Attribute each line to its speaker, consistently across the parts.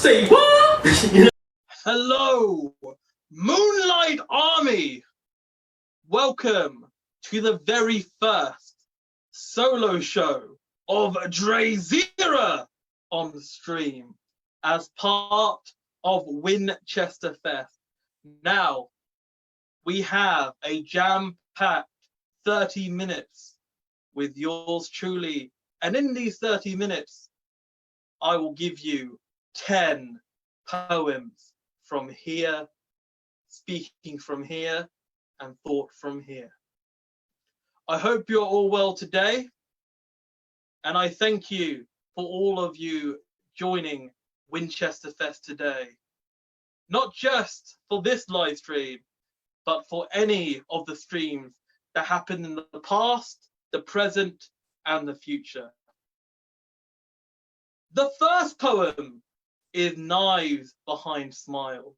Speaker 1: Say what?
Speaker 2: Hello, Moonlight Army. Welcome to the very first solo show of DrayZera on stream as part of Winchester Fest. Now, we have a jam-packed 30 minutes with yours truly. And in these 30 minutes, I will give you 10 poems from here, speaking from here, and thought from here. I hope you're all well today, and I thank you for all of you joining Winchester Fest today. Not just for this live stream, but for any of the streams that happened in the past, the present, and the future. The first poem is Knives Behind Smiles.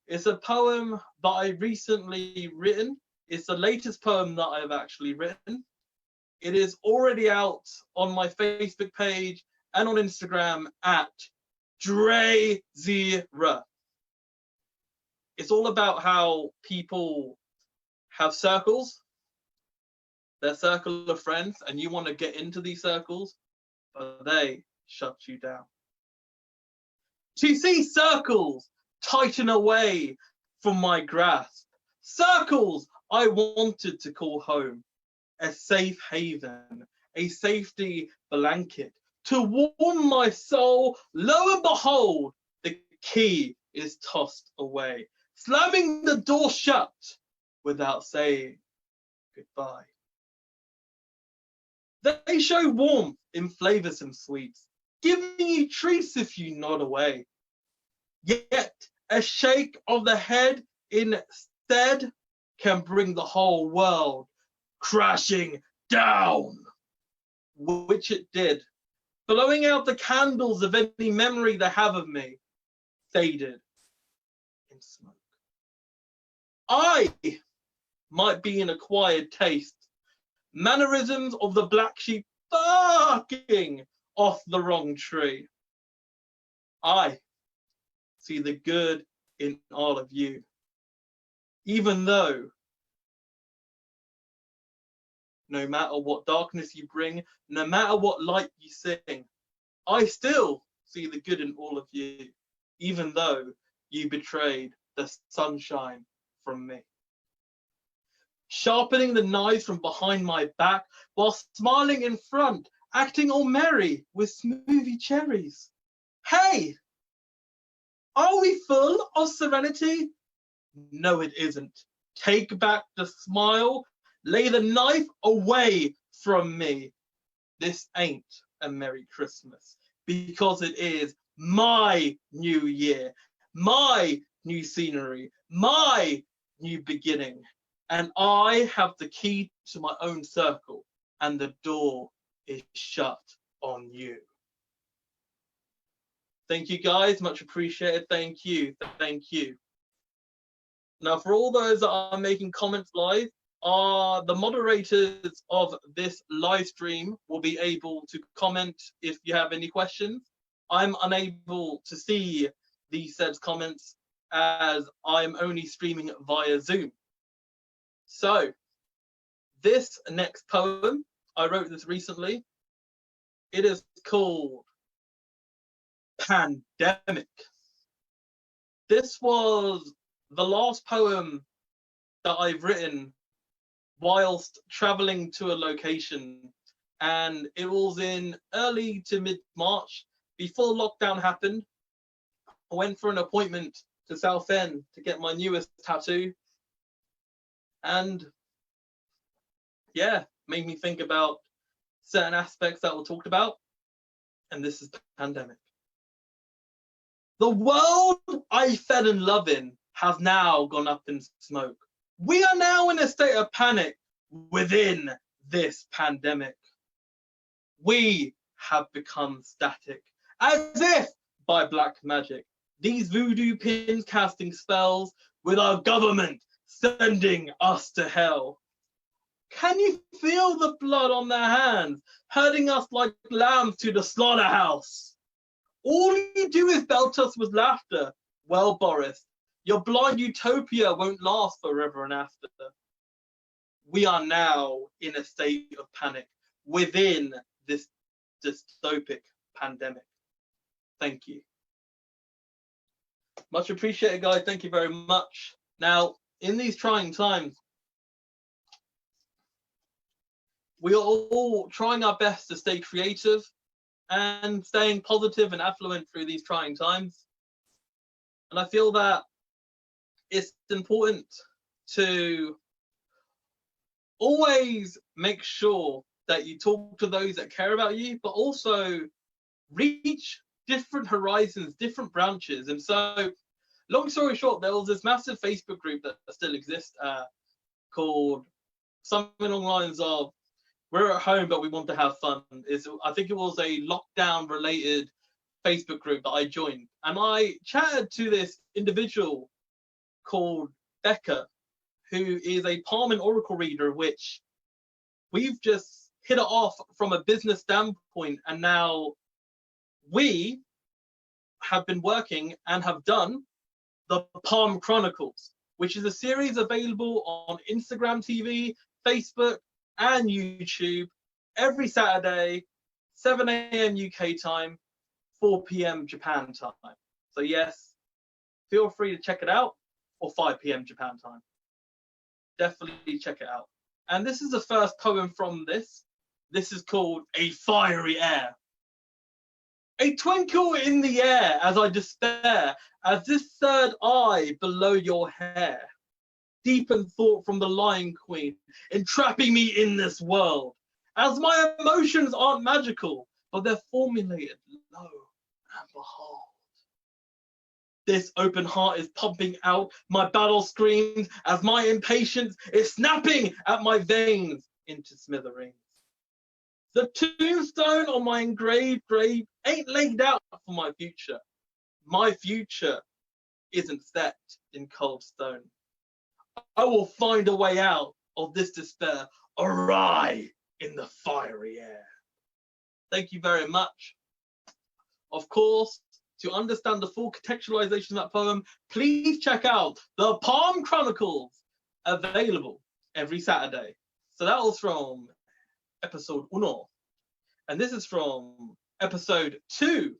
Speaker 2: It's a poem that I recently written. It's the latest poem that I've actually written. It is already out on my Facebook page and on Instagram at DrayZera. It's all about how people have circles, their circle of friends, and you want to get into these circles, but they shut you down. To see circles tighten away from my grasp, circles I wanted to call home, a safe haven, a safety blanket to warm my soul. Lo and behold, the key is tossed away, slamming the door shut without saying goodbye. They show warmth in flavors and sweets, giving you treats if you nod away. Yet a shake of the head instead can bring the whole world crashing down, which it did, blowing out the candles of any memory they have of me, faded in smoke. I might be an acquired taste, mannerisms of the black sheep barking off the wrong tree. I see the good in all of you, even though no matter what darkness you bring, no matter what light you sing, I still see the good in all of you, even though you betrayed the sunshine from me. Sharpening the knives from behind my back while smiling in front, acting all merry with smoothie cherries. Hey, are we full of serenity? No, it isn't. Take back the smile, lay the knife away from me. This ain't a Merry Christmas, because it is my new year, my new scenery, my new beginning. And I have the key to my own circle, and the door is shut on you. Thank you guys, much appreciated. Thank you, thank you. Now, for all those that are making comments live, the moderators of this live stream will be able to comment if you have any questions. I'm unable to see these said comments as I'm only streaming via Zoom. So, this next poem, I wrote this recently. It is called Pandemic. This was the last poem that I've written whilst traveling to a location, and it was in early to mid-March before lockdown happened. I went for an appointment to Southend to get my newest tattoo, and yeah, made me think about certain aspects that were talked about, and this is Pandemic. The world I fell in love in has now gone up in smoke. We are now in a state of panic within this pandemic. We have become static, as if by black magic. These voodoo pins casting spells with our government sending us to hell. Can you feel the blood on their hands, herding us like lambs to the slaughterhouse? All you do is belt us with laughter. Well, Boris, your blind utopia won't last forever and after. We are now in a state of panic within this dystopic pandemic. Thank you. Much appreciated, guys. Thank you very much. Now, in these trying times, we are all trying our best to stay creative and staying positive and affluent through these trying times. And I feel that it's important to always make sure that you talk to those that care about you, but also reach different horizons, different branches. And so, long story short, there was this massive Facebook group that still exists called something along the lines of "We're at home, but we want to have fun." I think it was a lockdown-related Facebook group that I joined, and I chatted to this individual called Becca, who is a palm and oracle reader, which we've just hit it off from a business standpoint, and now we have been working and have done the Palm Chronicles, which is a series available on Instagram TV, Facebook, and YouTube every Saturday, 7 a.m. UK time, 4 p.m. Japan time. So yes, feel free to check it out, or 5 p.m. Japan time. Definitely check it out. And this is the first poem from this. This is called A Fiery Air. A twinkle in the air as I despair, as this third eye below your hair. Deepen thought from the Lion Queen, entrapping me in this world. As my emotions aren't magical, but they're formulated low and behold. This open heart is pumping out my battle screams as my impatience is snapping at my veins into smithereens. The tombstone on my engraved grave ain't laid out for my future. My future isn't set in cold stone. I will find a way out of this despair, awry in the fiery air. Thank you very much. Of course, to understand the full contextualization of that poem, please check out the Palm Chronicles, available every Saturday. So that was from episode 1. And this is from episode 2,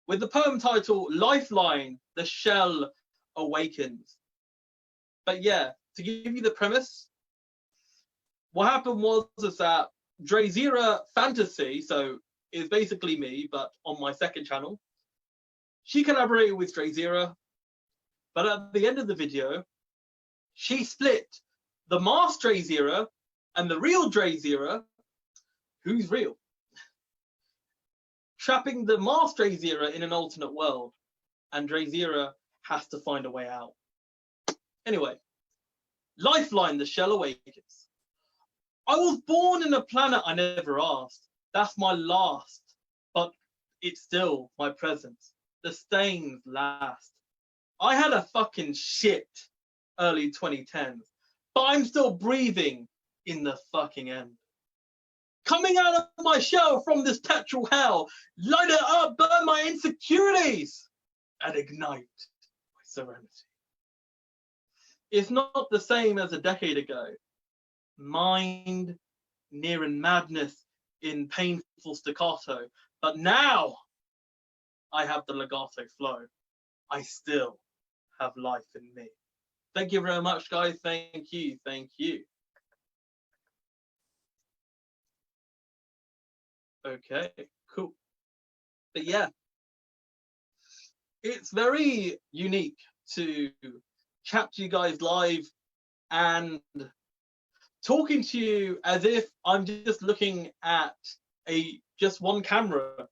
Speaker 2: with the poem title, Lifeline, the Shell Awakens. But yeah, to give you the premise, what happened was that DrayZera Fantasy, so it's basically me, but on my second channel, she collaborated with DrayZera, but at the end of the video, she split the masked DrayZera and the real DrayZera, who's real, trapping the masked DrayZera in an alternate world, and DrayZera has to find a way out. Anyway, Lifeline, the Shell Awakens. I was born in a planet I never asked. That's my last, but it's still my present. The stains last. I had a fucking shit early 2010s, but I'm still breathing in the fucking end. Coming out of my shell from this petrol hell, light it up, burn my insecurities, and ignite my serenity. It's not the same as a decade ago. Mind nearing madness in painful staccato, but now I have the legato flow. I still have life in me. Thank you very much, guys. Thank you. Thank you. Okay, cool. But yeah, it's very unique to chat to you guys live and talking to you as if I'm just looking at just one camera.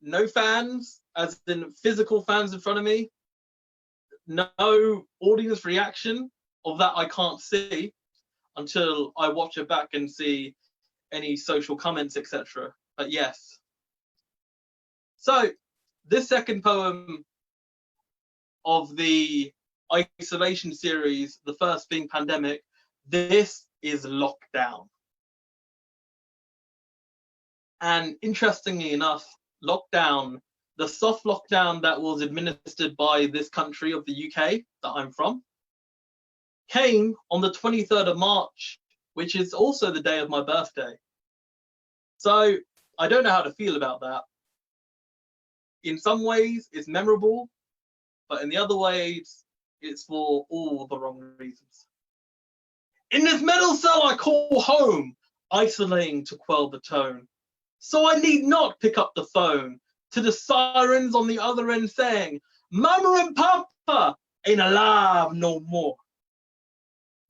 Speaker 2: No fans, as in physical fans in front of me. No audience reaction of that I can't see until I watch it back and see any social comments, etc. But yes. So this second poem of the isolation series, the first being pandemic, this is lockdown. And interestingly enough, lockdown, the soft lockdown that was administered by this country of the UK that I'm from, came on the 23rd of March, which is also the day of my birthday. So I don't know how to feel about that. In some ways, it's memorable, but in the other ways, it's for all the wrong reasons. In this metal cell I call home, isolating to quell the tone. So I need not pick up the phone to the sirens on the other end saying, Mama and Papa ain't alive no more.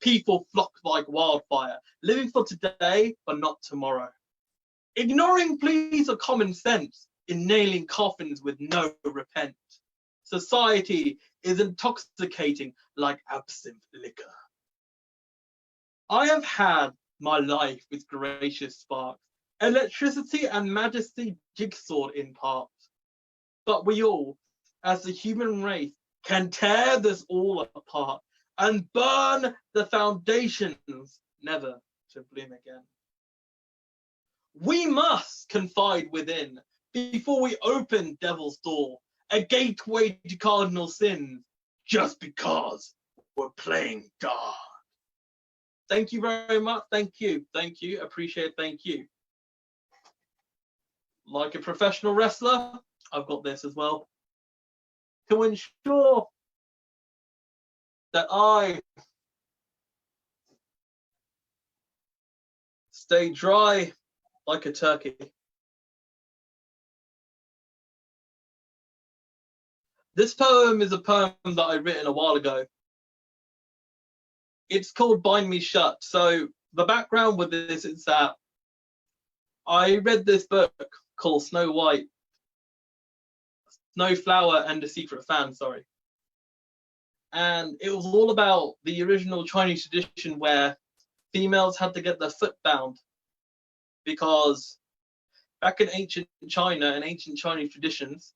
Speaker 2: People flock like wildfire, living for today but not tomorrow. Ignoring pleas of common sense in nailing coffins with no repent. Society is intoxicating like absinthe liquor. I have had my life with gracious sparks, electricity and majesty jigsawed in part. But we all, as the human race, can tear this all apart and burn the foundations never to bloom again. We must confide within before we open devil's door, a gateway to cardinal sins, just because we're playing God. Thank you very much. Thank you. Thank you. Appreciate it. Thank you. Like a professional wrestler, I've got this as well. To ensure that I stay dry like a turkey. This poem is a poem that I written a while ago. It's called Bind Me Shut. So the background with this is that I read this book called Snowflower and the Secret Fan, sorry. And it was all about the original Chinese tradition where females had to get their foot bound, because back in ancient China and ancient Chinese traditions,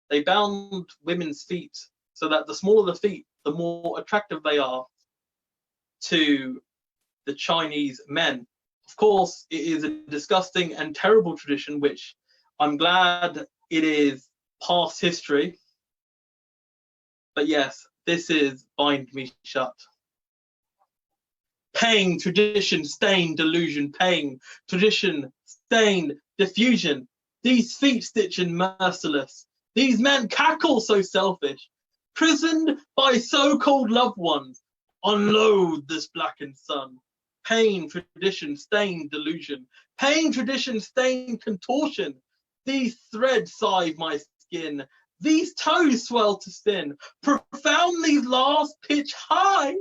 Speaker 2: they bound women's feet so that the smaller the feet, the more attractive they are to the Chinese men. Of course, it is a disgusting and terrible tradition, which I'm glad it is past history. But yes, this is Bind Me Shut. Pain, tradition, stain, delusion, pain, tradition, stain, diffusion. These feet stitching merciless. These men cackle so selfish. Prisoned by so-called loved ones, unload this blackened sun. Pain, tradition, stain, delusion. Pain, tradition, stain, contortion. These threads sive my skin. These toes swell to sin. Profound these last pitch high.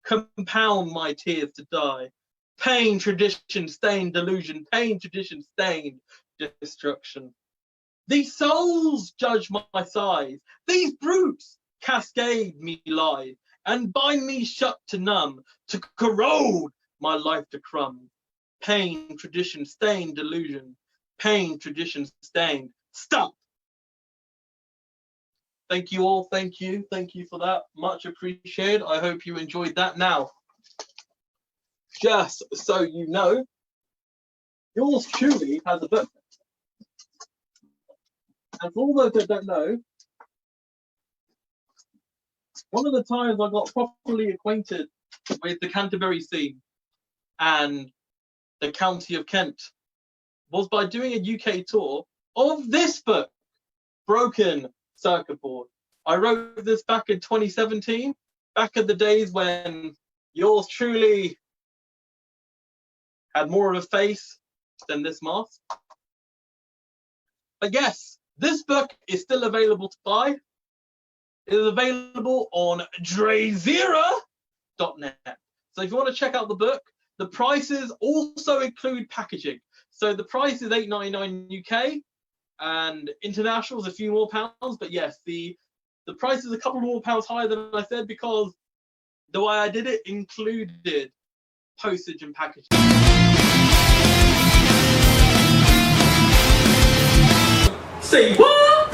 Speaker 2: Compound my tears to die. Pain, tradition, stain, delusion. Pain, tradition, stain, destruction. These souls judge my size. These brutes cascade me live and bind me shut to numb, to corrode my life to crumbs. Pain, tradition, stain, delusion. Pain, tradition, stain. Stop! Thank you all. Thank you. Thank you for that. Much appreciated. I hope you enjoyed that. Now, just so you know, yours truly has a book. And for all those that don't know, one of the times I got properly acquainted with the Canterbury scene and the county of Kent was by doing a UK tour of this book, Broken Circuit Board. I wrote this back in 2017, back in the days when yours truly had more of a face than this mask. But yes, this book is still available to buy. It is available on DrayZera.net. So if you want to check out the book, the prices also include packaging. So the price is $8.99 UK, and international is a few more pounds. But yes, the price is a couple more pounds higher than I said because the way I did it included postage and packaging. Say what?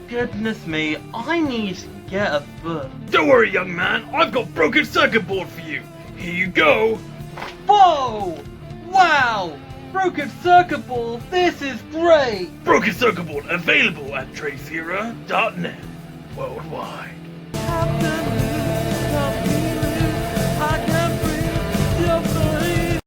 Speaker 2: Goodness me, I need to get a book.
Speaker 1: Don't worry, young man, I've got Broken Circuit Board for you. Here you go.
Speaker 2: Whoa! Wow!
Speaker 3: Broken circuit board, this is great!
Speaker 1: Broken circuit board available at DrayZera.net worldwide.
Speaker 4: Afternoon.